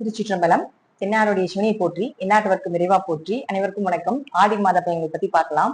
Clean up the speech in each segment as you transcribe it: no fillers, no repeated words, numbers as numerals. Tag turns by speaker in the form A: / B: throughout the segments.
A: திருச்சிற்றம்பலம். தென்னாருடைய சிவனை போற்றி, எந்நாட்டவர்க்கும் விரைவா போற்றி. அனைவருக்கும் வணக்கம். ஆடி மாத பயன்களை பத்தி பார்க்கலாம்.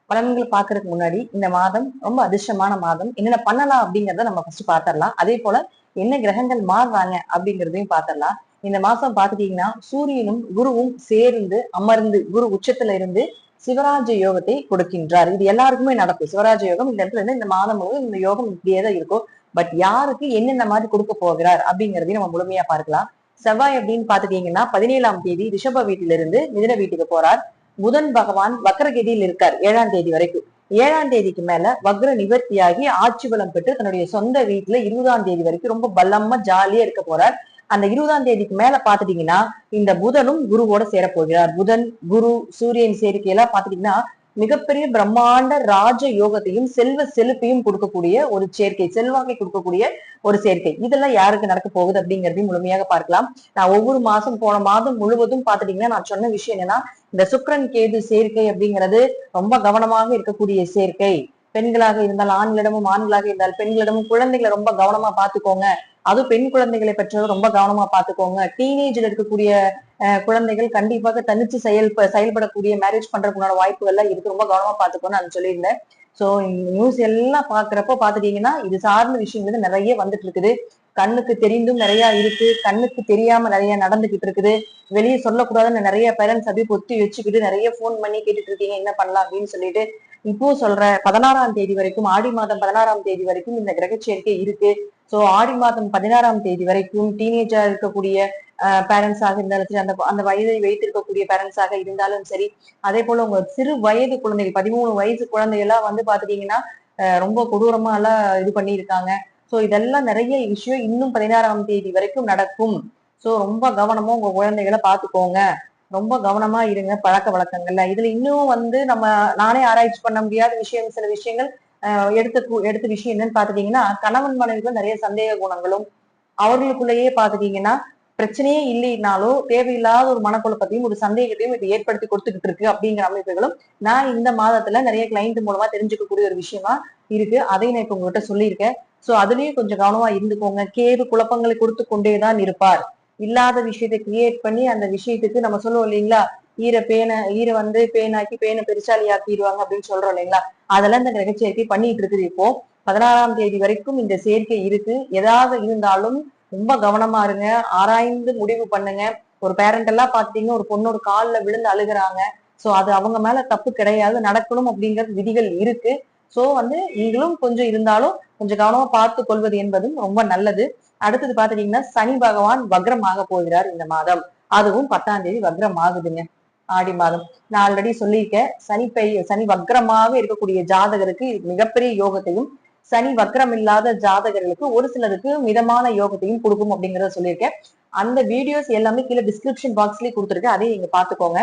A: பலன்கள் பாக்குறதுக்கு முன்னாடி இந்த மாதம் ரொம்ப அதிர்ஷ்டமான மாதம், என்னென்ன பண்ணலாம் அப்படிங்கறத நம்ம ஃபர்ஸ்ட் பாத்திரலாம். அதே போல என்ன கிரகங்கள் மாறுறாங்க அப்படிங்கிறதையும் பாத்திரலாம். இந்த மாசம் பாத்துட்டீங்கன்னா சூரியனும் குருவும் சேர்ந்து அமர்ந்து குரு உச்சத்துல இருந்து சிவராஜ யோகத்தை கொடுக்கின்றார். இது எல்லாருக்குமே நடக்கும். சிவராஜ யோகம் இந்த இடத்துல இருந்து இந்த மாதம் முழுவதும் இந்த யோகம் இப்படியேதான் இருக்கும். பட் யாருக்கு என்னென்ன மாதிரி கொடுக்க போகிறார் அப்படிங்கிறதையும் நம்ம முழுமையா பார்க்கலாம். செவ்வாய் அப்படின்னு பாத்துட்டீங்கன்னா 17ஆம் தேதி ரிஷப வீட்டிலிருந்து மிதுன வீட்டுக்கு போறார். புதன் பகவான் வக்ரகதியில் இருக்கார் 7ஆம் தேதி வரைக்கும். 7ஆம் தேதிக்கு மேல வக்ர நிவர்த்தியாகி ஆட்சி பலம் பெற்று தன்னுடைய சொந்த வீட்டுல 20ஆம் தேதி வரைக்கும் ரொம்ப பலமா ஜாலியா இருக்க போறார். அந்த 20ஆம் தேதிக்கு மேல பாத்துட்டீங்கன்னா இந்த புதனும் குருவோட சேர போகிறார். புதன் குரு சூரியன் சேர்க்கையெல்லாம் பாத்துட்டீங்கன்னா மிகப்பெரிய பிரம்மாண்ட ராஜ யோகத்தையும் செல்வ செழிப்பையும் கொடுக்கக்கூடிய ஒரு சேர்க்கை, செல்வாக்கை கொடுக்கக்கூடிய ஒரு சேர்க்கை. இதெல்லாம் யாருக்கு நடக்க போகுது அப்படிங்கிறதையும் முழுமையாக பார்க்கலாம். நான் ஒவ்வொரு மாசம் போன மாதம் முழுவதும் பாத்துட்டீங்கன்னா நான் சொன்ன விஷயம் என்னன்னா, இந்த சுக்கிரன் கேது சேர்க்கை அப்படிங்கிறது ரொம்ப கவனமாக இருக்கக்கூடிய சேர்க்கை. பெண்களாக இருந்தால் ஆண்களிடமும், ஆண்களாக இருந்தால் பெண்களிடமும் குழந்தைகளை ரொம்ப கவனமா பாத்துக்கோங்க. அதுவும் பெண் குழந்தைகளை பெற்றவர் ரொம்ப கவனமா பாத்துக்கோங்க. டீனேஜ்ல இருக்கக்கூடிய குழந்தைகள் கண்டிப்பாக தனிச்சு செயல்படக்கூடிய மேரேஜ் பண்றதுக்குண்டான வாய்ப்புகள் எல்லாம் இருக்கு. ரொம்ப கவனமா பாத்துக்கோன்னு நான் சொல்லியிருந்தேன். சோ இந்த நியூஸ் எல்லாம் பாக்குறப்போ பாத்துட்டீங்கன்னா இது சார்ந்த விஷயங்கள் நிறைய வந்துட்டு இருக்குது. கண்ணுக்கு தெரிந்தும் நிறைய இருக்கு, கண்ணுக்கு தெரியாம நிறைய நடந்துகிட்டு இருக்குது. வெளியே சொல்லக்கூடாதுன்னு நிறைய பேரண்ட்ஸ் அப்படியே பொத்தி வச்சுக்கிட்டு நிறைய போன் பண்ணி கேட்டுட்டு இருக்கீங்க என்ன பண்ணலாம் அப்படின்னு சொல்லிட்டு. இப்போ சொல்ற 16ஆம் தேதி வரைக்கும், ஆடி மாதம் 16ஆம் தேதி வரைக்கும் இந்த கிரக சேர்க்கை இருக்கு. சோ ஆடி மாதம் 16ஆம் தேதி வரைக்கும் டீனேஜா இருக்கக்கூடிய பேரண்ட்ஸாக இருந்தாலும் சரி, அந்த அந்த வயதை வைத்திருக்கக்கூடிய பேரண்ட்ஸாக இருந்தாலும் சரி, அதே போல உங்க சிறு வயது குழந்தைகள் 13 வயசு குழந்தைகள் வந்து பாத்துட்டீங்கன்னா ரொம்ப கொடூரமா எல்லாம் இது பண்ணியிருக்காங்க. சோ இதெல்லாம் நிறைய விஷயம் இன்னும் 16ஆம் தேதி வரைக்கும் நடக்கும். சோ ரொம்ப கவனமா உங்க குழந்தைகளை பாத்துக்கோங்க. ரொம்ப கவனமா இருங்க பழக்க வழக்கங்கள்ல. இதுல இன்னும் நம்ம நானே ஆராய்ச்சி பண்ண முடியாத விஷயம், சில விஷயங்கள் எடுத்த விஷயம் என்னன்னு பாத்துட்டீங்கன்னா, கணவன் மனைவிகள் நிறைய சந்தேக குணங்களும் அவர்களுக்குள்ளேயே பாத்துட்டீங்கன்னா பிரச்சனையே இல்லைனாலும் தேவையில்லாத ஒரு மனக்குழப்பத்தையும் ஒரு சந்தேகத்தையும் இது ஏற்படுத்தி கொடுத்துக்கிட்டு இருக்கு அப்படிங்கிற அமைப்புகளும் நான் இந்த மாதத்துல நிறைய கிளைண்ட் மூலமா தெரிஞ்சுக்கக்கூடிய ஒரு விஷயமா இருக்கு. அதையும் நான் இப்ப உங்ககிட்ட சொல்லியிருக்கேன். சோ அதுலயும் கொஞ்சம் கவனமா இருந்துக்கோங்க. கேது குழப்பங்களை கொடுத்து கொண்டேதான் இருப்பார். இல்லாத விஷயத்தை கிரியேட் பண்ணி அந்த விஷயத்துக்கு நம்ம சொல்லுவோம் இல்லைங்களா, ஈர பேனாக்கி பேனை பெருசாலி ஆக்கிடுவாங்க அப்படின்னு சொல்றோம் இல்லைங்களா. அதெல்லாம் இந்த கிரக சேர்க்கை பண்ணிட்டு இருக்குது. இப்போ 16ஆம் தேதி வரைக்கும் இந்த சேர்க்கை இருக்கு. ஏதாவது இருந்தாலும் ரொம்ப கவனமா இருங்க. ஆராய்ந்து முடிவு பண்ணுங்க. ஒரு பேரண்ட் எல்லாம் பாத்தீங்கன்னா ஒரு பொண்ணோட கால்ல விழுந்து அழுகுறாங்க. சோ அது அவங்க மேல தப்பு கிடையாது, நடக்கணும் அப்படிங்கிறது விதிகள் இருக்கு. சோ நீங்களும் கொஞ்சம் இருந்தாலும் கொஞ்சம் கவனமா பார்த்து கொள்வது என்பதும் ரொம்ப நல்லது. அடுத்தது பாத்துட்டீங்கன்னா சனி பகவான் வக்ரம் ஆக போகிறார் இந்த மாதம். அதுவும் 10ஆம் தேதி வக்ரம் ஆகுதுங்க. ஆடி மாதம் நான் ஆல்ரெடி சொல்லியிருக்கேன். சனி வக்ரமாக இருக்கக்கூடிய ஜாதகருக்கு மிகப்பெரிய யோகத்தையும், சனி வக்ரம் இல்லாத ஜாதகர்களுக்கு ஒரு சிலருக்கு மிதமான யோகத்தையும் கொடுக்கும் அப்படிங்கறத சொல்லியிருக்கேன். அந்த வீடியோஸ் எல்லாமே கீழே டிஸ்கிரிப்ஷன் பாக்ஸ்லயே கொடுத்துருக்கேன். அதையும் நீங்க பாத்துக்கோங்க.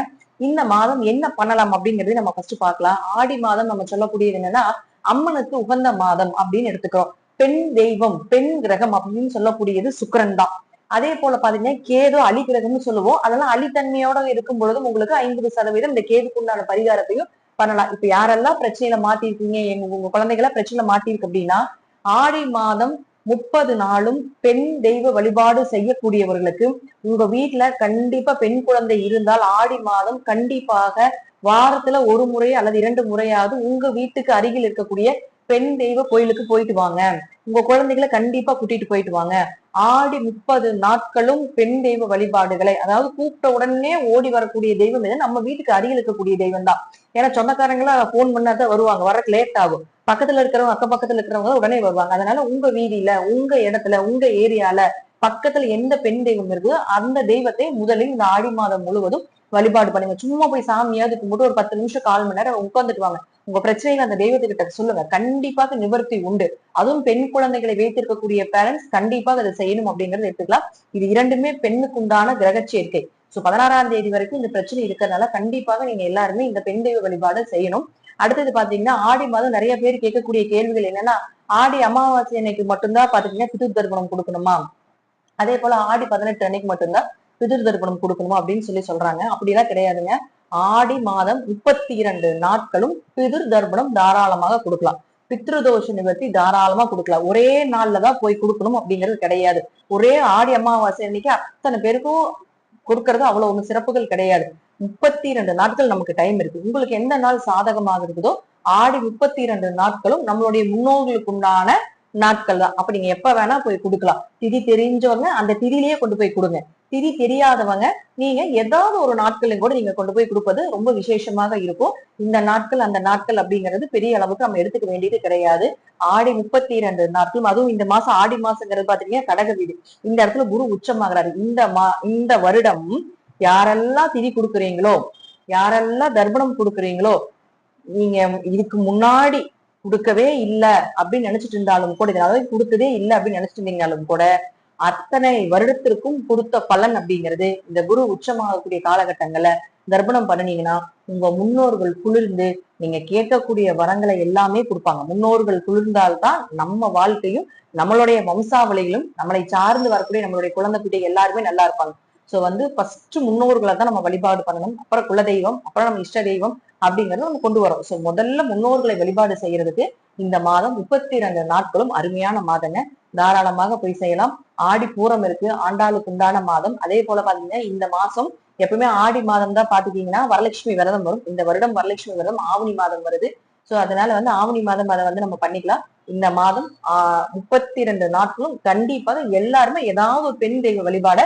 A: இந்த மாதம் என்ன பண்ணலாம் அப்படிங்கறத நம்ம ஃபர்ஸ்ட் பார்க்கலாம். ஆடி மாதம் நம்ம சொல்லக்கூடியது என்னன்னா அம்மனுக்கு உகந்த மாதம் அப்படின்னு எடுத்துக்கிறோம். பெண் தெய்வம், பெண் கிரகம் அப்படின்னு சொல்லக்கூடியது சுக்கிரன் தான். அதே போல பாத்தீங்கன்னா கேது அலி கிரகம்னு சொல்லுவோம். அதெல்லாம் அலித்தன்மையோட இருக்கும் பொழுதும் உங்களுக்கு 50% இந்த கேதுக்குண்டான பரிகாரத்தையும் பண்ணலாம். இப்ப யாரெல்லாம் பிரச்சனையில மாட்டிருக்கீங்க, உங்க குழந்தைகளா பிரச்சனையில மாட்டிருக்கு அப்படின்னா, ஆடி மாதம் 30 நாளும் பெண் தெய்வ வழிபாடு செய்யக்கூடியவர்களுக்கு உங்க வீட்டுல கண்டிப்பா பெண் குழந்தை இருந்தால் ஆடி மாதம் கண்டிப்பாக வாரத்துல ஒரு முறை அல்லது 2 முறையாவது உங்க வீட்டுக்கு அருகில் இருக்கக்கூடிய பெண் தெய்வ கோயிலுக்கு போயிட்டு வாங்க. உங்க குழந்தைகளை கண்டிப்பா கூட்டிட்டு போயிட்டு வாங்க. ஆடி 30 நாட்களும் பெண் தெய்வ வழிபாடுகளை, அதாவது கூப்பிட்ட உடனே ஓடி வரக்கூடிய தெய்வம் இது நம்ம வீட்டுக்கு அருகில் இருக்கக்கூடிய தெய்வம் தான். ஏன்னா சொந்தக்காரங்களா போன் பண்ணாதான் வருவாங்க, வர்றதுக்கு லேட் ஆகும். பக்கத்துல இருக்கிறவங்க, அக்க பக்கத்துல இருக்கிறவங்க உடனே வருவாங்க. அதனால உங்க வீதியில, உங்க இடத்துல, உங்க ஏரியால பக்கத்துல எந்த பெண் தெய்வம் இருக்குதோ அந்த தெய்வத்தை முதலில் இந்த ஆடி மாதம் முழுவதும் வழிபாடு பண்ணுங்க. சும்மா போய் சாமியாவது கும்பிட்டு ஒரு 10 நிமிஷம் 1/4 மணி நேரம் உட்கார்ந்துட்டு வாங்க. உங்க பிரச்சனைகளை அந்த தெய்வத்துக்கிட்ட சொல்லுங்க. கண்டிப்பாக நிவர்த்தி உண்டு. அதுவும் பெண் குழந்தைகளை வைத்திருக்கக்கூடிய பேரண்ட்ஸ் கண்டிப்பாக அதை செய்யணும் அப்படிங்கறத எடுத்துக்கலாம். இது இரண்டுமே பெண்ணுக்கு உண்டான கிரக சேர்க்கை. சோ 16ஆம் தேதி வரைக்கும் இந்த பிரச்சனை இருக்கிறதுனால கண்டிப்பாக நீங்க எல்லாருமே இந்த பெண் தெய்வ வழிபாடு செய்யணும். அடுத்தது பாத்தீங்கன்னா ஆடி மாதம் நிறைய பேர் கேட்கக்கூடிய கேள்விகள் என்னன்னா, ஆடி அமாவாசை அன்னைக்கு மட்டும்தான் பாத்தீங்கன்னா பிது தர்ப்பணம் கொடுக்கணுமா, அதே போல ஆடி 18 அன்னைக்கு மட்டும்தான் பிதிர் தர்ப்பணம் கொடுக்கணுமா அப்படின்னு சொல்றாங்க. அப்படிலாம் கிடையாதுங்க. ஆடி மாதம் 32 நாட்களும் பிதிர் தர்ப்பணம் தாராளமாக கொடுக்கலாம். பித்ருதோஷ நிவர்த்தி தாராளமா கொடுக்கலாம். ஒரே நாள்லதான் போய் கொடுக்கணும் அப்படிங்கிறது கிடையாது. ஒரே ஆடி அமாவாசை அன்னைக்கு அத்தனை பேருக்கும் கொடுக்கறது அவ்வளவு ஒண்ணு சிறப்புகள் கிடையாது. 32 நாட்கள் நமக்கு டைம் இருக்கு. உங்களுக்கு எந்த நாள் சாதகமாக இருக்குதோ ஆடி 32 நாட்களும் நம்மளுடைய முன்னோர்களுக்கு உண்டான நாட்கள் தான். அப்ப நீங்க எப்ப வேணா போய் கொடுக்கலாம். திதி தெரிஞ்சவங்க அந்த திதியிலேயே கொண்டு போய் கொடுங்க. திதி தெரியாதவங்க நீங்க ஏதாவது ஒரு நாட்களையும் கூட நீங்க கொண்டு போய் கொடுப்பது ரொம்ப விசேஷமாக இருக்கும். இந்த நாட்கள் அந்த நாட்கள் அப்படிங்கிறது பெரிய அளவுக்கு நம்ம எடுத்துக்க வேண்டியது கிடையாது. ஆடி 32 நாட்களும், அதுவும் இந்த மாசம் ஆடி மாசங்கிறது பாத்தீங்கன்னா கடக வீடு. இந்த இடத்துல குரு உச்சமாகிறாரு. இந்த வருடம் யாரெல்லாம் திதி கொடுக்குறீங்களோ, யாரெல்லாம் தர்ப்பணம் கொடுக்குறீங்களோ, நீங்க இதுக்கு முன்னாடி கொடுக்கவே இல்லை அப்படின்னு நினைச்சிட்டு இருந்தாலும் கூட, அதாவது கொடுத்ததே இல்லை அப்படின்னு நினைச்சிட்டு இருந்தீங்கனாலும் கூட, அத்தனை வருடத்திற்கும் கொடுத்த பலன் அப்படிங்கிறது இந்த குரு உச்சமாகக்கூடிய காலகட்டங்கள்ல தர்ப்பணம் பண்ணினீங்கன்னா உங்க முன்னோர்கள் குளிர்ந்து நீங்க கேட்கக்கூடிய வரங்களை எல்லாமே கொடுப்பாங்க. முன்னோர்கள் குளிர்ந்தால்தான் நம்ம வாழ்க்கையும் நம்மளுடைய வம்சாவளிகளும் நம்மளை சார்ந்து வரக்கூடிய நம்மளுடைய குழந்தை பிள்ளை எல்லாருமே நல்லா இருப்பாங்க. சோ ஃபர்ஸ்ட் முன்னோர்களை தான் நம்ம வழிபாடு பண்ணணும். அப்புறம் குலதெய்வம், அப்புறம் நம்ம இஷ்ட தெய்வம் அப்படிங்கறத நம்ம கொண்டு வரோம். சோ முதல்ல முன்னோர்களை வழிபாடு செய்யறதுக்கு இந்த மாதம் 32 நாட்களும் அருமையான மாதங்க. தாராளமாக போய் செய்யலாம். ஆடி பூரம் இருக்கு, ஆண்டாளுக்கு உண்டான மாதம். அதே போல பாத்தீங்கன்னா இந்த மாசம் எப்பவுமே ஆடி மாதம் தான் பாத்துட்டீங்கன்னா வரலட்சுமி விரதம் வரும். இந்த வருடம் வரலட்சுமி விரதம் ஆவணி மாதம் வருது. சோ அதனால ஆவணி மாதம் அதை நம்ம பண்ணிக்கலாம். இந்த மாதம் 32 நாட்களும் கண்டிப்பாக எல்லாருமே ஏதாவது ஒரு பெண் தெய்வ வழிபாட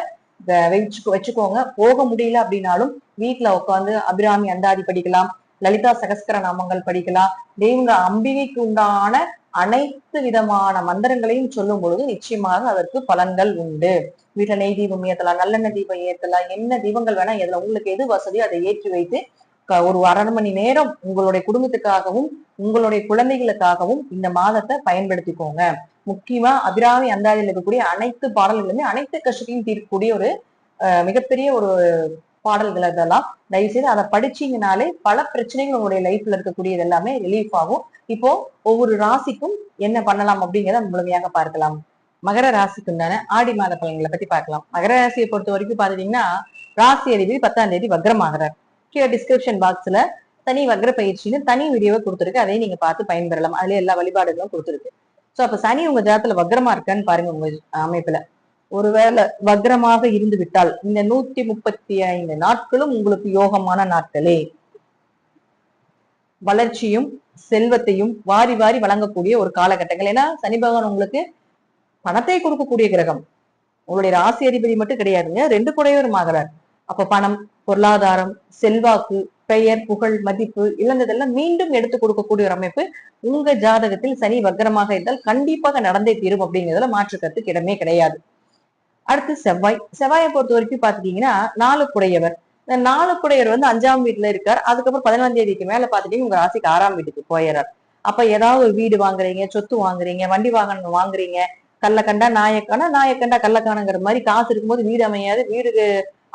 A: வச்சுக்கோங்க. போக முடியல அப்படின்னாலும் வீட்டுல உட்காந்து அபிராமி அந்தாதி படிக்கலாம், லலிதா சகஸ்கர நாமங்கள் படிக்கலாம். தெய்வங்க அம்பிகைக்கு உண்டான அனைத்து விதமான மந்திரங்களையும் சொல்லும் பொழுது நிச்சயமாக அதற்கு பலன்கள் உண்டு. வீட்டுல நெய் தீபம் ஏத்தலாம், நல்லெண்ணெய் தீபம் ஏத்தலாம், என்ன தீபங்கள் வேணா எதுல உங்களுக்கு எது வசதியோ அதை ஏற்றி வைத்து ஒரு 1/2 மணி நேரம் உங்களுடைய குடும்பத்துக்காகவும் உங்களுடைய குழந்தைகளுக்காகவும் இந்த மாதத்தை பயன்படுத்திக்கோங்க. முக்கியமா அபிராமி அந்தாதியில் இருக்கக்கூடிய அனைத்து பாடல்களுமே அனைத்து கஷ்டத்தையும் தீர்க்கக்கூடிய ஒரு மிகப்பெரிய ஒரு பாடல்கள். அதெல்லாம் தயவுசெய்து அதை படிச்சீங்கனாலே பல பிரச்சனைகள் உங்களுடைய லைஃப்ல இருக்கக்கூடியது எல்லாமே ரிலீஃப் ஆகும். இப்போ ஒவ்வொரு ராசிக்கும் என்ன பண்ணலாம் அப்படிங்கிறத முழுமையாக பார்க்கலாம். மகர ராசிக்கு உண்டான ஆடி மாத பலன்களை பத்தி பார்க்கலாம். மகர ராசியை பொறுத்த வரைக்கும் பாத்தீங்கன்னா ராசி அதிபதி 10ஆம் தேதி வக்ரமாகிறார். கீழே டிஸ்கிரிப்ஷன் பாக்ஸ்ல தனி வக்ர பயிற்சின்னு தனி வீடியோவை கொடுத்துருக்கு. அதையும் நீங்க பார்த்து பயன்பெறலாம். அதுல எல்லா வழிபாடுகளும் கொடுத்துருக்கு. சோ அப்ப சனி உங்க ஜாதத்துல வக்ரமா இருக்கான்னு பாருங்க. உங்க அமைப்புல ஒருவேளை வக்ரமாக இருந்து விட்டால் இந்த 135 நாட்களும் உங்களுக்கு யோகமான நாட்களே. வளர்ச்சியும் செல்வத்தையும் வாரி வாரி வழங்கக்கூடிய ஒரு காலகட்டங்கள். ஏன்னா சனி பகவான் உங்களுக்கு பணத்தை கொடுக்கக்கூடிய கிரகம். உங்களுடைய ராசி அதிபதி மட்டும் கிடையாதுங்க, 2 குடையவரும் ஆகிறார். அப்ப பணம், பொருளாதாரம், செல்வாக்கு, பெயர், புகழ், மதிப்பு இழந்ததெல்லாம் மீண்டும் எடுத்து கொடுக்கக்கூடிய ஒரு அமைப்பு உங்க ஜாதகத்தில் சனி வக்ரமாக இருந்தால் கண்டிப்பாக நடந்தே தீரும் அப்படிங்கிறதுல மாற்று கருத்துக்கு இடமே கிடையாது. அடுத்து செவ்வாயை பொறுத்த வரைக்கும் பாத்துட்டீங்கன்னா 4 குடையவர். இந்த 4 குடையவர் 5ஆம் வீட்டுல இருக்கார். அதுக்கப்புறம் 11ஆம் தேதிக்கு மேல பாத்துட்டீங்க உங்க ராசிக்கு 6ஆம் வீட்டுக்கு போயிடுறார். அப்ப ஏதாவது ஒரு வீடு வாங்குறீங்க, சொத்து வாங்குறீங்க, வண்டி வாகனம் வாங்குறீங்க, கல்ல கண்டா நாயக்கானா, நாயக்கண்டா கள்ளக்கானங்கிற மாதிரி காசு இருக்கும்போது வீடு அமையாது, வீடு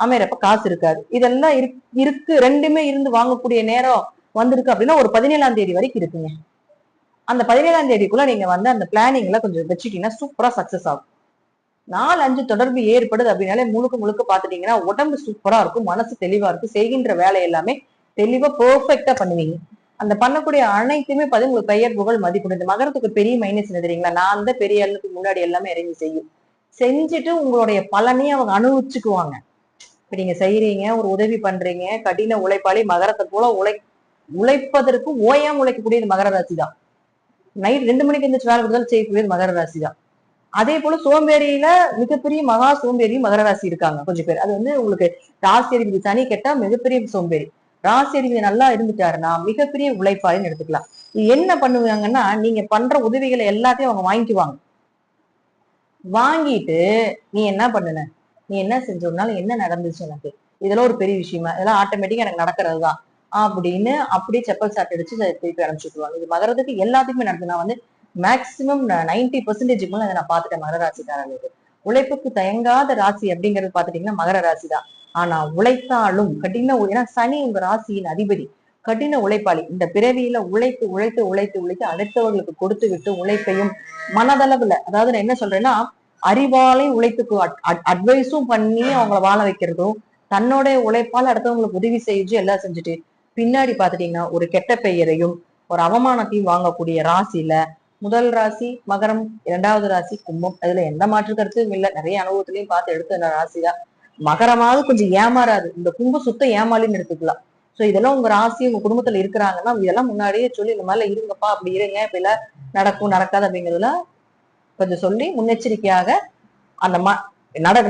A: அமையறப்ப காசு இருக்காது. இதெல்லாம் இருக்கு. ரெண்டுமே இருந்து வாங்கக்கூடிய நேரம் வந்திருக்கு அப்படின்னா ஒரு 17ஆம் தேதி வரைக்கும் இருக்குங்க. அந்த 17ஆம் தேதிக்குள்ள நீங்க அந்த பிளானிங்ல கொஞ்சம் வச்சுட்டீங்கன்னா சூப்பரா சக்சஸ் ஆகும். 4-5 தொடர்பு ஏற்படுது அப்படின்னாலே முழுக்க பாத்துட்டீங்கன்னா உடம்பு சூப்பரா இருக்கும், மனசு தெளிவா இருக்கும், செய்கின்ற வேலை எல்லாமே தெளிவா பெர்ஃபெக்டா பண்ணுவீங்க. அந்த பண்ணக்கூடிய அனைத்துமே உங்களுக்கு பெயர், புகழ், மதிப்பு. இந்த மகரத்துக்கு பெரிய மைனஸ் என்ன தெரியுங்களா? நான் தான் பெரிய ஆளுக்கு முன்னாடி எல்லாமே இறங்கி செஞ்சுட்டு உங்களுடைய பலனையும் அவங்க அனுபவிச்சுக்குவாங்க. இப்ப நீங்க செய்யறீங்க, ஒரு உதவி பண்றீங்க, கடின உழைப்பாளி. மகரத்தை போல உழைப்பதற்கு ஓயாம உழைக்கக்கூடியது மகர ராசி தான். நைட் 2 மணிக்கு எந்திரிச்சு வேலை கொடுத்தாலும் செய்யக்கூடியது மகர ராசி தான். அதே போல சோம்பேறியில மிகப்பெரிய மகா சோம்பேறியும் மகர ராசி இருக்காங்க கொஞ்சம் பேர். அது உங்களுக்கு ராசி அதிபதி சனி கெட்டா மிகப்பெரிய சோம்பேறி. ராசி அதிபதி நல்லா இருந்துட்டாருன்னா மிகப்பெரிய உழைப்பாளின்னு எடுத்துக்கலாம். என்ன பண்ணுவாங்கன்னா நீங்க பண்ற உதவிகளை எல்லாத்தையும் அவங்க வாங்கிக்குவாங்க. வாங்கிட்டு நீ என்ன பண்ணுன, நீ என்ன செஞ்சோம்னால என்ன நடந்துச்சு, எனக்கு இதெல்லாம் ஒரு பெரிய விஷயமா, இதெல்லாம் ஆட்டோமேட்டிக்கா எனக்கு நடக்கிறதுதான் அப்படின்னு அப்படியே செப்பல் சாட் அடிச்சு திருப்பி அனுப்பிச்சுட்டுருவாங்க. இது மகரத்துக்கு எல்லாத்துக்குமே நடக்குது. நான் மேக்சிமம் 90% மேல அதை நான் பார்த்துட்டேன் மகர ராசிக்காரர்களுக்கு. உழைப்புக்கு தயங்காத ராசி அப்படிங்கிறது பாத்துட்டீங்கன்னா மகர ராசி தான். ஆனா உழைத்தாலும் கடின, ஏன்னா சனி உங்க ராசியின் அதிபதி, கடின உழைப்பாளி. இந்த பிறவியில உழைத்து உழைத்து உழைத்து உழைத்து அடுத்தவர்களுக்கு கொடுத்து விட்டு உழைப்பையும் மனதளவுல, அதாவது நான் என்ன சொல்றேன்னா அறிவாலை உழைத்துக்கு அட்வைஸும் பண்ணி அவங்களை வாழ வைக்கிறதும், தன்னோட உழைப்பால் அடுத்தவங்களுக்கு உதவி செஞ்சு எல்லாம் செஞ்சுட்டு பின்னாடி பாத்துட்டீங்கன்னா ஒரு கெட்ட பெயரையும் ஒரு அவமானத்தையும் வாங்கக்கூடிய ராசியில முதல் ராசி மகரம், இரண்டாவது ராசி கும்பம். அதுல எந்த மாற்று கருத்தும் இல்லை, நிறைய அனுபவத்திலையும் பார்த்து எடுத்த ராசிதான். மகரமாவது கொஞ்சம் ஏமாறாது, இந்த கும்பம் சுத்த ஏமாளின்னு எடுத்துக்கலாம். சோ இதெல்லாம் உங்க ராசி உங்க குடும்பத்துல இருக்கிறாங்கன்னா இதெல்லாம் முன்னாடியே சொல்லி இந்த மாதிரி இருங்கப்பா, அப்படி இருங்க, இப்ப எல்லாம் நடக்கும் நடக்காது அப்படிங்கிறதுல கொஞ்சம் சொல்லி முன்னெச்சரிக்கையாக அந்த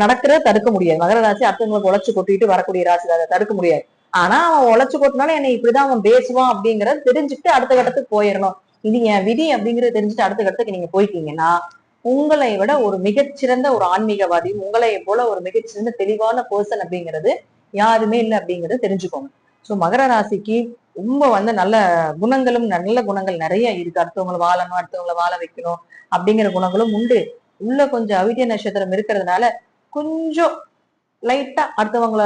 A: நடக்கிறத தடுக்க முடியாது. மகர ராசி அடுத்தவங்களுக்கு உழைச்சு கொட்டிட்டு வரக்கூடிய ராசி, அதை தடுக்க முடியாது. ஆனா அவன் உழைச்சு கொட்டினாலும் என்னை இப்படிதான் அவன் பேசுவான் அப்படிங்கறத தெரிஞ்சுட்டு அடுத்த கட்டத்துக்கு போயிடணும். இது என் விதி அப்படிங்கறத தெரிஞ்சுட்டு அடுத்த கட்டத்துக்கு நீங்க போயிட்டீங்கன்னா உங்களை விட ஒரு மிகச்சிறந்த ஒரு ஆன்மீகவாதி, உங்களை போல ஒரு மிகச்சிறந்த தெளிவான பர்சன் அப்படிங்கிறது யாருமே இல்லை அப்படிங்கறத தெரிஞ்சுக்கோங்க. சோ மகர ராசிக்கு ரொம்ப நல்ல குணங்களும் நல்ல குணங்கள் நிறைய இருக்கு. அடுத்தவங்களை வாழணும், அடுத்தவங்களை வாழ வைக்கணும் அப்படிங்கிற குணங்களும் உண்டு. உள்ள கொஞ்சம் அவிட்டிய நட்சத்திரம் இருக்கிறதுனால கொஞ்சம் லைட்டா அடுத்தவங்களை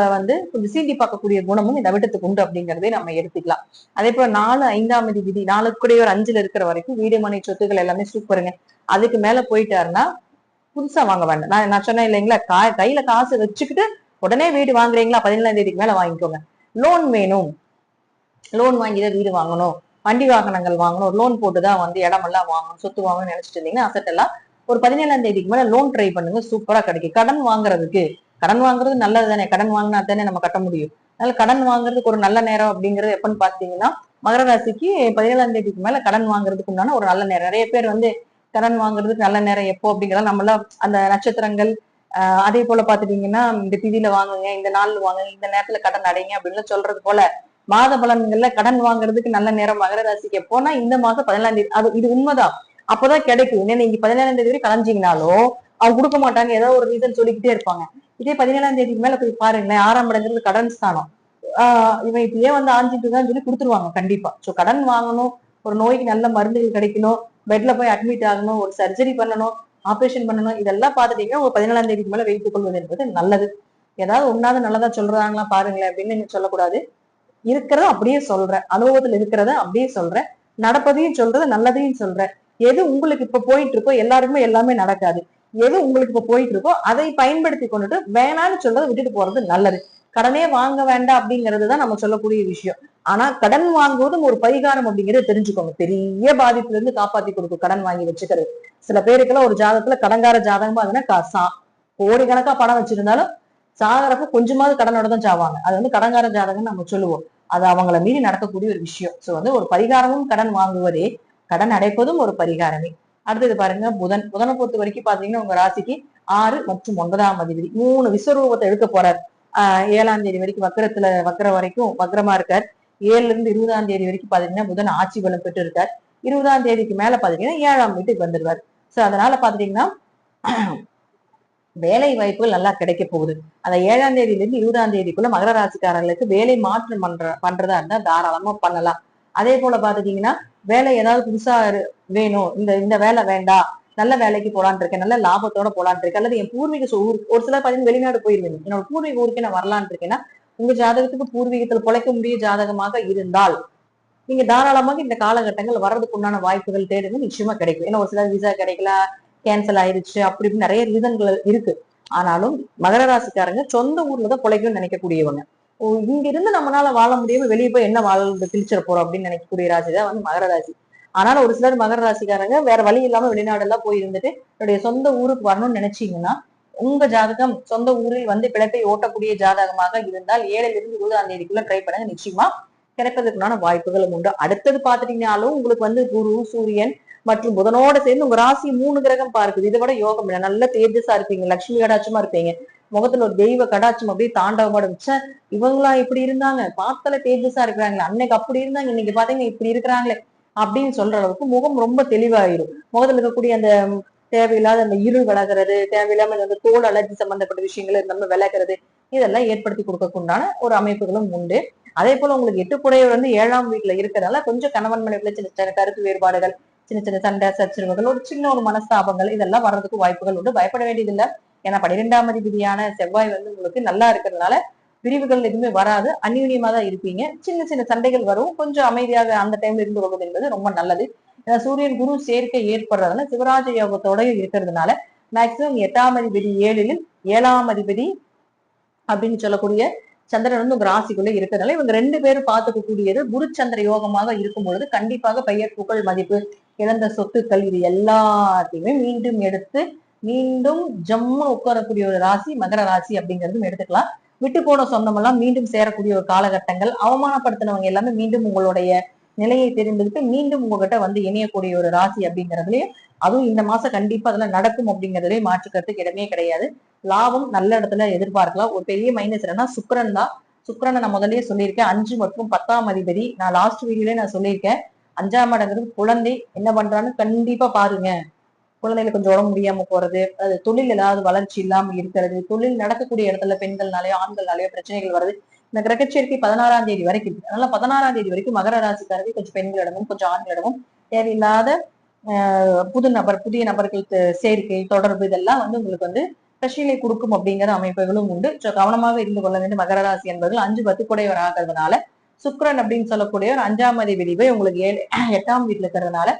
A: கொஞ்சம் சீண்டி பார்க்கக்கூடிய குணமும் இந்த அவிட்டத்துக்கு உண்டு அப்படிங்கிறதே நம்ம எடுத்துக்கலாம். அதே போல 4, 5ஆம் விதி, 4 ஒரு 5ல இருக்கிற வரைக்கும் வீடு மனை சொத்துக்கள் எல்லாமே சூப்பருங்க. அதுக்கு மேல போயிட்டாருன்னா புதுசா வாங்க வேண்டாம். நான் சொன்னேன் இல்லைங்களா, கையில காசு வச்சுக்கிட்டு உடனே வீடு வாங்குறீங்களா, 17ஆம் தேதிக்கு மேல வாங்கிக்கோங்க. லோன் வேணும், லோன் வாங்கிதான் வீடு வாங்கணும், வண்டி வாகனங்கள் வாங்கணும், லோன் போட்டுதான் இடமெல்லாம் வாங்கணும், சொத்து வாங்கணும்னு நினைச்சிட்டு இருந்தீங்கன்னா அசட் எல்லாம் ஒரு 17ஆம் தேதிக்கு மேல லோன் ட்ரை பண்ணுங்க, சூப்பரா கிடைக்கும். கடன் வாங்குறதுக்கு, கடன் வாங்குறது நல்லது தானே, கடன் வாங்கினா தானே நம்ம கட்ட முடியும். அதனால கடன் வாங்குறதுக்கு ஒரு நல்ல நேரம் அப்படிங்கிறது எப்பன்னு பாத்தீங்கன்னா மகர ராசிக்கு 17ஆம் தேதிக்கு மேல கடன் வாங்குறதுக்கு உண்டான ஒரு நல்ல நேரம். நிறைய பேர் கடன் வாங்குறதுக்கு நல்ல நேரம் எப்போ அப்படிங்கிறத நம்மளாம் அந்த நட்சத்திரங்கள் அதே போல பாத்துட்டீங்கன்னா இந்த திதியில வாங்குங்க, இந்த நாள்ல வாங்குங்க, இந்த நேரத்துல கடன் அடைங்க அப்படின்னு சொல்றது போல மாத பலன்கள்ல கடன் வாங்குறதுக்கு நல்ல நேரம் மகர ராசிக்கு எப்போனா இந்த மாசம் 17ஆம் தேதி. அது இது உண்மைதான், அப்பதான் கிடைக்கும். ஏன்னா நீங்க 17ஆம் தேதி வரை கலைஞ்சிங்கனாலும் அவங்க கொடுக்க மாட்டாங்க, ஏதோ ஒரு ரீசன் சொல்லிக்கிட்டே இருப்பாங்க. இதே 17ஆம் தேதிக்கு மேல போய் பாருங்களேன், 6ஆம் இடங்கிறது கடன் ஸ்தானம். இவன் இப்பயே ஆஞ்சிட்டு தான் சொல்லி கொடுத்துருவாங்க கண்டிப்பா. சோ கடன் வாங்கணும், ஒரு நோய்க்கு நல்ல மருந்துகள் கிடைக்கணும், பெட்ல போய் அட்மிட் ஆகணும், ஒரு சர்ஜரி பண்ணணும், ஆபரேஷன் பண்ணணும், இதெல்லாம் பாத்துட்டீங்கன்னா ஒரு 17ஆம் தேதிக்கு மேல வைத்துக் கொள்வது என்பது நல்லது. ஏதாவது ஒன்னாவது நல்லதா சொல்றாங்களா பாருங்களேன் அப்படின்னு நீங்க சொல்லக்கூடாது. இருக்கிறத அப்படியே சொல்றேன், அனுபவத்துல இருக்கிறத அப்படியே சொல்றேன், நடப்பதையும் சொல்றது, நல்லதையும் சொல்றேன். எது உங்களுக்கு இப்ப போயிட்டு இருக்கோ, எல்லாருக்குமே எல்லாமே நடக்காது. எது உங்களுக்கு இப்ப போயிட்டு இருக்கோ அதை பயன்படுத்தி கொண்டுட்டு வேணான்னு சொல்றதை விட்டுட்டு போறது நல்லது. கடனே வாங்க வேண்டாம் அப்படிங்கிறதுதான் நம்ம சொல்லக்கூடிய விஷயம். ஆனா கடன் வாங்குவதும் ஒரு பரிகாரம் அப்படிங்கறத தெரிஞ்சுக்கோங்க. பெரிய பாதிப்புல இருந்து காப்பாத்தி கொடுக்கும் கடன் வாங்கி வச்சுக்கிறது. சில பேருக்கெல்லாம் ஒரு ஜாதகத்துல கடன்கார ஜாதகமா அதுன்னா கோடிக்கணக்கா பணம் வச்சிருந்தாலும் சாகரப்ப கொஞ்சமாவது கடனோட தான் சாவாங்க. அது கடன்கார ஜாதகம் நம்ம சொல்லுவோம். அது அவங்கள மீறி நடக்கக்கூடிய ஒரு விஷயம். சோ ஒரு பரிகாரமும் கடன் வாங்குவதே, கடன் அடைப்பதும் ஒரு பரிகாரமே. அடுத்தது பாருங்க புதனை பொறுத்த வரைக்கும் பாத்தீங்கன்னா உங்க ராசிக்கு 6 மற்றும் 9ஆம் அதிபதி 3 விஸ்வரூபத்தை எடுக்க போறார். 7ஆம் தேதி வரைக்கும் வக்கர வரைக்கும் வக்கரமா இருக்கார். 7ல இருந்து 20ஆம் தேதி வரைக்கும் பாத்தீங்கன்னா புதன் ஆட்சி பலம் பெற்று இருக்கார். 20ஆம் தேதிக்கு மேல பாத்தீங்கன்னா 7ஆம் வீட்டுக்கு வந்துருவார். சோ அதனால பாத்தீங்கன்னா வேலை வாய்ப்புகள் நல்லா கிடைக்க போகுது. அந்த 7ஆம் தேதியில இருந்து 20ஆம் தேதிக்குள்ள மகர ராசிக்காரர்களுக்கு வேலை மாற்றம் பண்றதா இருந்தா தாராளமா பண்ணலாம். அதே போல பாத்துட்டீங்கன்னா வேலை ஏதாவது புதுசா வேணும், இந்த வேலை வேண்டாம், நல்ல வேலைக்கு போலான் இருக்கேன், நல்ல லாபத்தோட போலான் இருக்கேன், அல்லது என் பூர்வீக ஒரு சிலர் பாத்தீங்கன்னா வெளிநாடு போயிருவீங்க, என்னோட பூர்வீக ஊருக்கு நான் வரலான் இருக்கேன்னா உங்க ஜாதகத்துக்கு பூர்வீகத்தில் பொழைக்க முடிய ஜாதகமாக இருந்தால் நீங்க தாராளமாக இந்த காலகட்டங்கள் வர்றதுக்கு உண்டான வாய்ப்புகள் தேடுங்க, நிச்சயமா கிடைக்கும். ஏன்னா ஒரு சிலர் விசா கிடைக்கல, கேன்சல் ஆயிருச்சு, அப்படி நிறைய ரீசன்கள் இருக்கு. ஆனாலும் மகர ராசிக்காரங்க சொந்த ஊர்லதான் பிழைக்கணும்னு நினைக்கக்கூடியவங்க. இங்க இருந்து நம்மளால வாழ முடியாம வெளியே போய் என்ன வாழ்ந்து கிழிச்சிட போறோம் அப்படின்னு நினைக்கக்கூடிய ராசி தான் மகர ராசி. ஆனாலும் ஒரு சிலர் மகர ராசிக்காரங்க வேற வழி இல்லாம வெளிநாடு எல்லாம் போய் இருந்துட்டு என்னுடைய சொந்த ஊருக்கு வரணும்னு நினைச்சீங்கன்னா உங்க ஜாதகம் சொந்த ஊரில் பிழைப்பை ஓட்டக்கூடிய ஜாதகமாக இருந்தால் 7ல இருந்து 20ஆம் தேதிக்குள்ள ட்ரை பண்ணுங்க, நிச்சயமா கிடைப்பதற்கான வாய்ப்புகளும் உண்டு. அடுத்தது பாத்துட்டீங்கன்னாலும் உங்களுக்கு குரு, சூரியன் மற்றும் புதனோட சேர்ந்து உங்க ராசி 3 கிரகம் பார்க்குது. இதை விட யோகம் இல்லை, நல்ல தேஜஸா இருப்பீங்க, லட்சுமி கடாட்சமா இருப்பீங்க, முகத்துல ஒரு தெய்வ கடாட்சம் அப்படியே தாண்டவமாட வச்சா இவங்களா இப்படி இருந்தாங்க, பார்த்தால தேஜஸா இருக்கிறாங்களே, அன்னைக்கு அப்படி இருந்தாங்க, இன்னைக்கு பாத்தீங்கன்னா இப்படி இருக்கிறாங்களே அப்படின்னு சொல்ற அளவுக்கு முகம் ரொம்ப தெளிவாயிரும். முகத்துல இருக்கக்கூடிய அந்த தேவையில்லாத அந்த இருள் விலகிறது, தேவையில்லாம அந்த தோல் அலர்ஜி சம்பந்தப்பட்ட விஷயங்கள் நம்ம விலகிறது, இதெல்லாம் ஏற்படுத்தி கொடுக்கக்குண்டான ஒரு அமைப்புகளும் உண்டு. அதே போல உங்களுக்கு 8 7ஆம் வீட்டுல இருக்கிறதால கொஞ்சம் கணவன் மனைவில சின்ன சின்ன கருத்து வேறுபாடுகள், சின்ன சின்ன சண்டை சச்சரவுகள், ஒரு சின்ன ஒரு மனஸ்தாபங்கள் இதெல்லாம் வர்றதுக்கு வாய்ப்புகள் உண்டு. பயப்பட வேண்டியது இல்லை. ஏன்னா 12ஆம் அதிபதியான செவ்வாய் உங்களுக்கு நல்லா இருக்கிறதுனால பிரிவுகள் எதுவுமே வராது, அந்யூன்யமா தான் இருப்பீங்க. சின்ன சின்ன சண்டைகள் வரும், கொஞ்சம் அமைதியாக அந்த டைம்ல இருந்து வருவது என்பது ரொம்ப நல்லது. சூரியன் குரு சேர்க்கை ஏற்படுறதுனால சிவராஜ யோகத்தோட இருக்கிறதுனால மேக்சிமம் 8ஆம் அதிபதி 7ல் 7ஆம் அதிபதி அப்படின்னு சொல்லக்கூடிய சந்திரன் வந்து உங்க ராசிக்குள்ள இருக்கிறதுனால இவங்க 2 பேரும் பார்த்துக்க கூடியது குரு சந்திர யோகமாக இருக்கும் பொழுது கண்டிப்பாக பெயர் புகழ் மதிப்பு இழந்த சொத்துக்கள் இது எல்லாத்தையுமே மீண்டும் எடுத்து மீண்டும் ஜம்மு உட்காரக்கூடிய ஒரு ராசி மகர ராசி அப்படிங்கிறதும் எடுத்துக்கலாம். விட்டு போன சொந்தமெல்லாம் மீண்டும் சேரக்கூடிய ஒரு காலகட்டங்கள், அவமானப்படுத்தினவங்க எல்லாமே மீண்டும் உங்களுடைய நிலையை தெரிந்துகிட்டு மீண்டும் உங்ககிட்ட வந்து இணையக்கூடிய ஒரு ராசி அப்படிங்கிறதுலயும் அதுவும் இந்த மாசம் கண்டிப்பா அதெல்லாம் நடக்கும் அப்படிங்கிறதுலயே மாற்றுக்கிறதுக்கு இடமே கிடையாது. லாபம் நல்ல இடத்துல எதிர்பார்க்கலாம். ஒரு பெரிய மைனஸ் என்னன்னா சுக்கிரன் தான். சுக்கிரனை நான் முதல்லயே சொல்லியிருக்கேன் 5 மற்றும் 10ஆம் அதிபதி. நான் லாஸ்ட் வீடியோலயே நான் சொல்லியிருக்கேன் 5ஆம் இடங்கிறது குழந்தை என்ன பண்றான்னு கண்டிப்பா பாருங்க. குழந்தைகளுக்கு கொஞ்சம் உடம்பு முடியாம போறது, அது தொழில் ஏதாவது வளர்ச்சி இல்லாம இருக்கிறது, தொழில் நடக்கக்கூடிய இடத்துல பெண்கள்னாலயோ ஆண்கள்னாலயோ பிரச்சனைகள் வருது. இந்த கிரகச்சேர்க்கை 16ஆம் தேதி வரைக்கும் இருக்கு. அதனால 16ஆம் தேதி வரைக்கும் மகர ராசிக்காரர்கள் கொஞ்சம் பெண்களிடமும் கொஞ்சம் ஆண்களிடமும் தேவையில்லாத புதிய நபர்கள் சேர்க்கை தொடர்பு இதெல்லாம் வந்து உங்களுக்கு வந்து பிரச்சனையை கொடுக்கும் அப்படிங்கிற அமைப்புகளும் உண்டு. கவனமாக இருந்து கொள்ள வேண்டும். மகர ராசி என்பவர்கள் 5 10 குடையவர் ஆகிறதுனால சுக்கிரன் அப்படின்னு சொல்லக்கூடிய ஒரு 5ஆம் அதிபதி போய் உங்களுக்கு 8ஆம் வீட்டுல இருக்கிறதுனால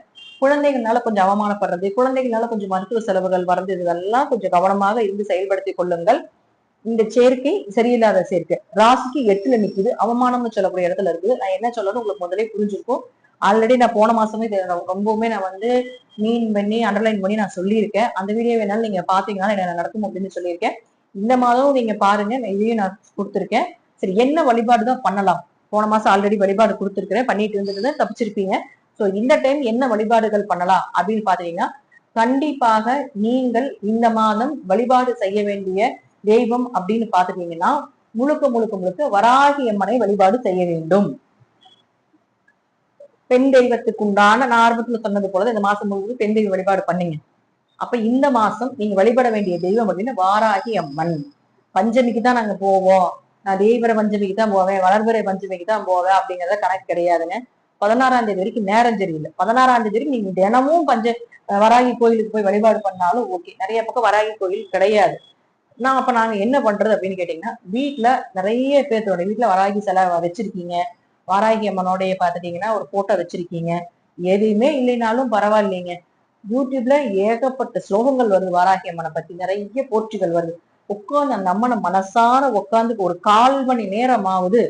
A: குழந்தைகள்னால கொஞ்சம் அவமானப்படுறது, குழந்தைகள்னால கொஞ்சம் மருத்துவ செலவுகள் வர்றது இதெல்லாம் கொஞ்சம் கவனமாக இருந்து செயல்படுத்திக் கொள்ளுங்கள். இந்த சேர்க்கை சரியில்லாத சேர்க்கை ராசிக்கு 8ல நிக்குது, அவமானம்னு சொல்லக்கூடிய இடத்துல இருக்குது. நான் என்ன சொல்லணும் உங்களுக்கு முதலே புரிஞ்சிருக்கும். ஆல்ரெடி நான் போன மாசமே ரொம்பவுமே நான் வந்து மீன் பண்ணி அண்டர்லைன் பண்ணி நான் சொல்லியிருக்கேன். அந்த வீடியோ வேணாலும் நீங்க பாத்தீங்கன்னா என்ன நடக்கும் அப்படின்னு சொல்லியிருக்கேன். இந்த மாதம் நீங்க பாருங்க, இதையும் நான் கொடுத்துருக்கேன். சரி, என்ன வழிபாடு தான் பண்ணலாம்? போன மாசம் ஆல்ரெடி வழிபாடு கொடுத்துருக்கிறேன், பண்ணிட்டு இருந்தது தப்பிச்சிருப்பீங்க. சோ இந்த டைம் என்ன வழிபாடுகள் பண்ணலாம் அப்படின்னு பாத்தீங்கன்னா, கண்டிப்பாக நீங்கள் இந்த மாதம் வழிபாடு செய்ய வேண்டிய தெய்வம் அப்படின்னு பாத்துட்டீங்கன்னா முழுக்க முழுக்க முழுக்க வராகி அம்மனை வழிபாடு செய்ய வேண்டும். பெண் தெய்வத்துக்கு உண்டான நான் ஆரம்பத்துல சொன்னது போல இந்த மாசம் முழுவதும் பெண் தெய்வ வழிபாடு பண்ணீங்க. அப்ப இந்த மாசம் நீங்க வழிபட வேண்டிய தெய்வம் அப்படின்னு வாராகி அம்மன். பஞ்சமிக்கு தான் நாங்க போவோம், நான் தேய்பிறை பஞ்சமிக்கு தான் போவேன், வளர்பிறை பஞ்சமிக்கு தான் போவேன் அப்படிங்கறத கணக்கு கிடையாதுங்க. 16ஆம் தேதி வரைக்கும் நேரம் சரியில்லை. 16ஆம் தேதி வரைக்கும் நீங்க தினமும் வராகி கோயிலுக்கு போய் வழிபாடு பண்ணாலும் ஓகே. நிறைய பக்கம் வராகி கோயில் கிடையாது. நாங்க என்ன பண்றது அப்படின்னு கேட்டீங்கன்னா, வீட்டுல நிறைய பேர்த்தோட வீட்டுல வராகி சிலை வச்சிருக்கீங்க, வாராகி அம்மனோடைய பாத்துட்டீங்கன்னா ஒரு போட்டோ வச்சிருக்கீங்க. எதுவுமே இல்லைனாலும் பரவாயில்லைங்க, யூடியூப்ல ஏகப்பட்ட ஸ்லோகங்கள் வருது, வாராகி அம்மனை பத்தி நிறைய போற்றிகள் வருது. உட்கார்ந்து அந்த அம்மனை மனசார உட்கார்ந்து ஒரு 1/4 மணி நேரமாவது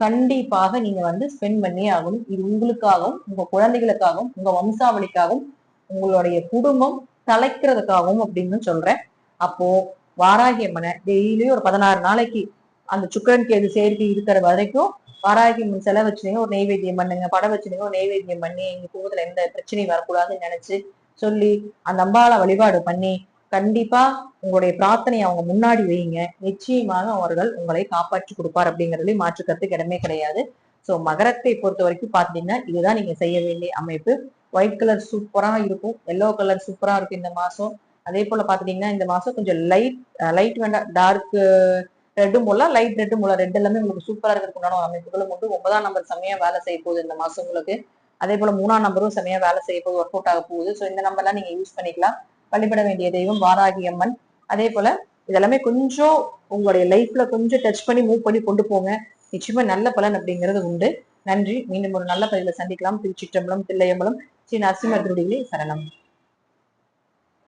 A: கண்டிப்பாக நீங்க வந்து ஸ்பெண்ட் பண்ணியே ஆகணும். இது உங்களுக்காகவும் உங்க குழந்தைகளுக்காகவும் உங்க வம்சாவளிக்காகவும் உங்களுடைய குடும்பம் தலைக்கிறதுக்காகவும் அப்படின்னு சொல்றேன். அப்போ வாராகி அம்மனை டெய்லியும் ஒரு 16 நாளைக்கு அந்த சுக்கிரன் கேது சேர்க்கை இருக்கிற வரைக்கும் வாராகி அம்மன் செலை வச்சுனீங்க ஒரு நெய்வேத்தியம் பண்ணுங்க, படம் வச்சுனீங்க ஒரு நெய்வேத்தியம் பண்ணி எங்க குடும்பத்துல எந்த பிரச்சனையும் வரக்கூடாதுன்னு நினைச்சு சொல்லி அந்த அம்பாளை வழிபாடு பண்ணி கண்டிப்பா உங்களுடைய பிரார்த்தனையை அவங்க முன்னாடி வைங்க. நிச்சயமாக அவர்கள் உங்களை காப்பாற்றி கொடுப்பார் அப்படிங்கிறதுலயும் மாற்று கருத்துக்கு இடமே கிடையாது. சோ மகரத்தை பொறுத்த வரைக்கும் பாத்தீங்கன்னா இதுதான் நீங்க செய்ய வேண்டிய அமைப்பு. ஒயிட் கலர் சூப்பரா இருக்கும், எல்லோ கலர் சூப்பரா இருக்கும் இந்த மாசம். அதே போல பாத்துட்டீங்கன்னா இந்த மாசம் கொஞ்சம் லைட் வேண்டாம், டார்க் ரெட்டும் போல லைட் ரெட்டும் போல ரெட் எல்லாமே உங்களுக்கு சூப்பரா இருக்கிறதுக்குண்டான அமைப்புகளும் உண்டு. 9ஆம் நம்பர் செமையா வேலை செய்ய போகுது இந்த மாசம் உங்களுக்கு. அதே போல 3ஆம் நம்பரும் செமையா வேலை செய்ய போகுது, ஒர்க் அவுட் ஆக போகுது. சோ இந்த நம்பர்லாம் நீங்க யூஸ் பண்ணிக்கலாம். வழிபட வேண்டிய தெய்வம் வாராகி அம்மன். அதே போல இதெல்லாமே கொஞ்சம் உங்களுடைய லைஃப்ல கொஞ்சம் டச் பண்ணி மூவ் பண்ணி கொண்டு போங்க, நிச்சயமா நல்ல பலன் அப்படிங்கிறது உண்டு. நன்றி. மீண்டும் ஒரு நல்ல பதிவுல சந்திக்கலாம். திருச்சிற்றம்பலம், தில்லையம்பலம், ஸ்ரீ நரசிம்ம திருடிகளே சரணம்.